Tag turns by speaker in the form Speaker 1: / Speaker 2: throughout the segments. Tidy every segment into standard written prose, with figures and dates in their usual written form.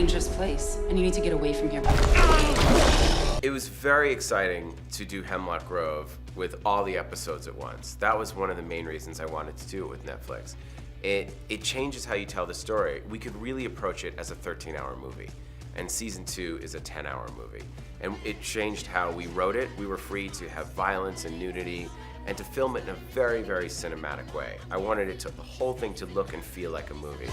Speaker 1: dangerous place, and you need to get away from here.
Speaker 2: It was very exciting to do Hemlock Grove with all the episodes at once. That was one of the main reasons I wanted to do it with Netflix. It changes how you tell the story. We could really approach it as a 13-hour movie, and season 2 is a 10-hour movie. And it changed how we wrote it. We were free to have violence and nudity, and to film it in a very, very cinematic way. I wanted it to, the whole thing to look and feel like a movie.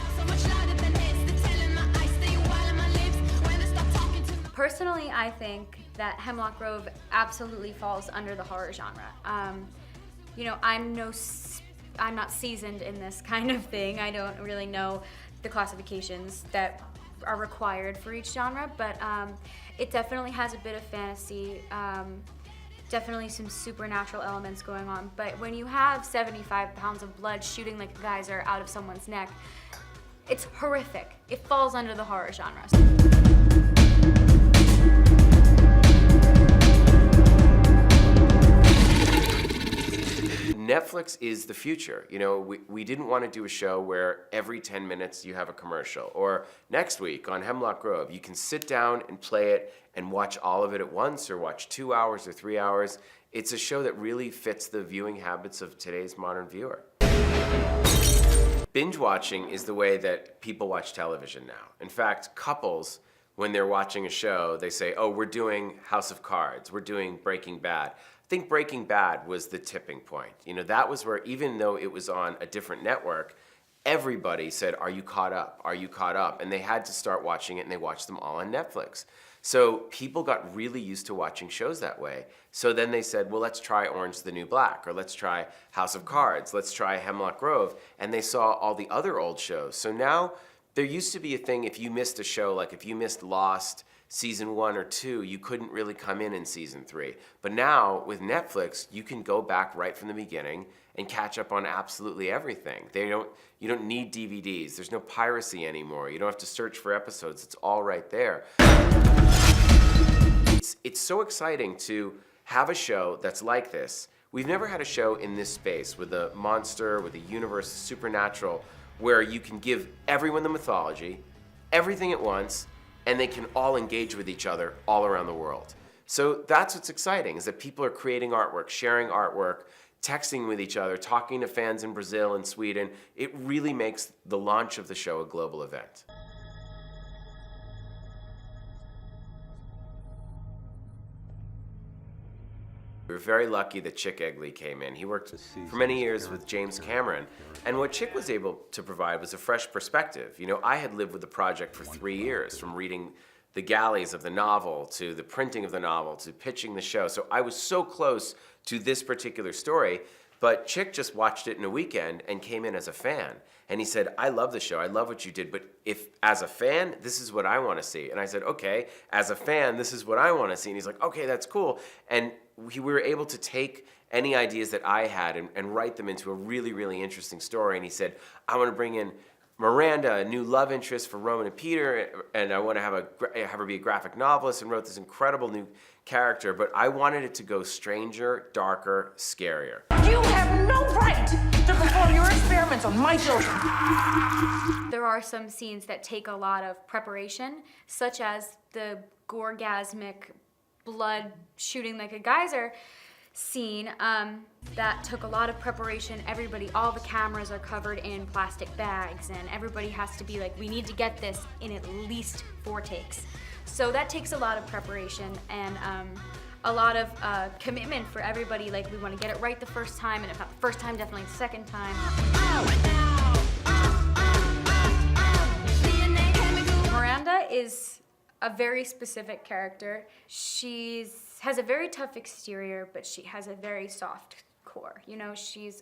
Speaker 3: Personally, I think that Hemlock Grove absolutely falls under the horror genre. You know, I'm not seasoned in this kind of thing. I don't really know the classifications that are required for each genre, but it definitely has a bit of fantasy, definitely some supernatural elements going on. But when you have 75 pounds of blood shooting like a geyser out of someone's neck, it's horrific. It falls under the horror genre.
Speaker 2: Netflix is the future. You know, we didn't want to do a show where every 10 minutes you have a commercial, or next week on Hemlock Grove, you can sit down and play it and watch all of it at once, or watch 2 hours or 3 hours. It's a show that really fits the viewing habits of today's modern viewer. Binge watching is the way that people watch television now. In fact, couples, when they're watching a show, they say, oh, we're doing House of Cards, we're doing Breaking Bad. I think Breaking Bad was the tipping point. You know, that was where, even though it was on a different network, everybody said, are you caught up? Are you caught up? And they had to start watching it, and they watched them all on Netflix. So people got really used to watching shows that way. So then they said, well, let's try Orange is the New Black, or let's try House of Cards, let's try Hemlock Grove. And they saw all the other old shows. So now there used to be a thing, if you missed a show, like if you missed Lost, season 1 or 2, you couldn't really come in season 3. But now, with Netflix, you can go back right from the beginning and catch up on absolutely everything. You don't need DVDs. There's no piracy anymore. You don't have to search for episodes. It's all right there. It's so exciting to have a show that's like this. We've never had a show in this space with a monster, with a universe, supernatural, where you can give everyone the mythology, everything at once, and they can all engage with each other all around the world. So that's what's exciting, is that people are creating artwork, sharing artwork, texting with each other, talking to fans in Brazil and Sweden. It really makes the launch of the show a global event. We were very lucky that Chick Egley came in. He worked for many years with James Cameron. And what Chick was able to provide was a fresh perspective. You know, I had lived with the project for 3 years, from reading the galleys of the novel, to the printing of the novel, to pitching the show. So I was so close to this particular story, but Chick just watched it in a weekend and came in as a fan. And he said, I love the show, I love what you did, but if, as a fan, this is what I want to see. And I said, okay, as a fan, this is what I want to see. And he's like, okay, that's cool. And we were able to take any ideas that I had and write them into a really, really interesting story. And he said, I want to bring in Miranda, a new love interest for Roman and Peter, and I want to have her be a graphic novelist, and wrote this incredible new character, but I wanted it to go stranger, darker, scarier.
Speaker 4: You have no right to perform your experiments on my children.
Speaker 3: There are some scenes that take a lot of preparation, such as the gorgasmic blood shooting like a geyser scene. That took a lot of preparation. All the cameras are covered in plastic bags, and everybody has to be like, we need to get this in at least 4 takes. So that takes a lot of preparation and a lot of commitment for everybody. Like, we want to get it right the first time, and if not the first time, definitely the second time. Miranda is a very specific character. She has a very tough exterior, but she has a very soft core. You know, she's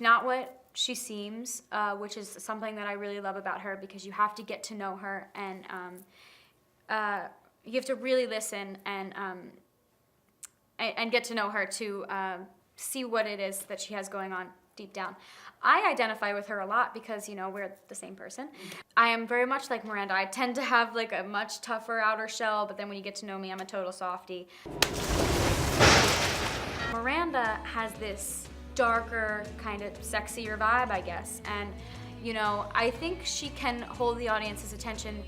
Speaker 3: not what she seems, which is something that I really love about her, because you have to get to know her, and you have to really listen and get to know her to see what it is that she has going on deep down. I identify with her a lot because, you know, we're the same person. I am very much like Miranda. I tend to have like a much tougher outer shell, but then when you get to know me, I'm a total softie. Miranda has this darker, kind of sexier vibe, I guess. And, you know, I think she can hold the audience's attention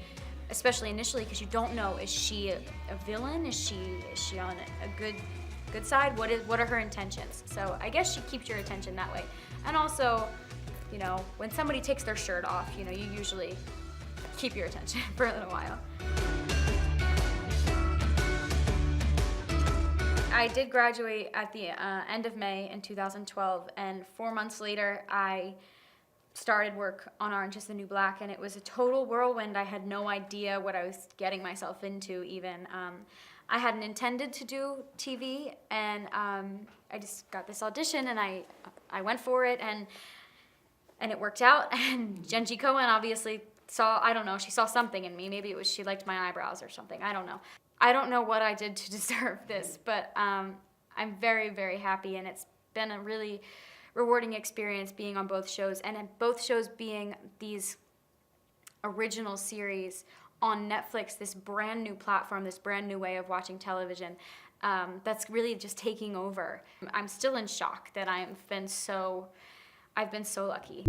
Speaker 3: especially initially, because you don't know, is she a villain? Is she on a good side? What are her intentions? So I guess she keeps your attention that way. And also, you know, when somebody takes their shirt off, you know, you usually keep your attention for a little while. I did graduate at the end of May in 2012, and 4 months later, I started work on Orange is the New Black, and it was a total whirlwind. I had no idea what I was getting myself into even. I hadn't intended to do TV, and I just got this audition, and I went for it, and it worked out. And Jenji Cohen obviously saw, I don't know, she saw something in me. Maybe it was she liked my eyebrows or something, I don't know. I don't know what I did to deserve this, but I'm very, very happy, and it's been a really rewarding experience being on both shows, and both shows being these original series on Netflix, this brand new platform, this brand new way of watching television, that's really just taking over. I'm still in shock that I've been so lucky.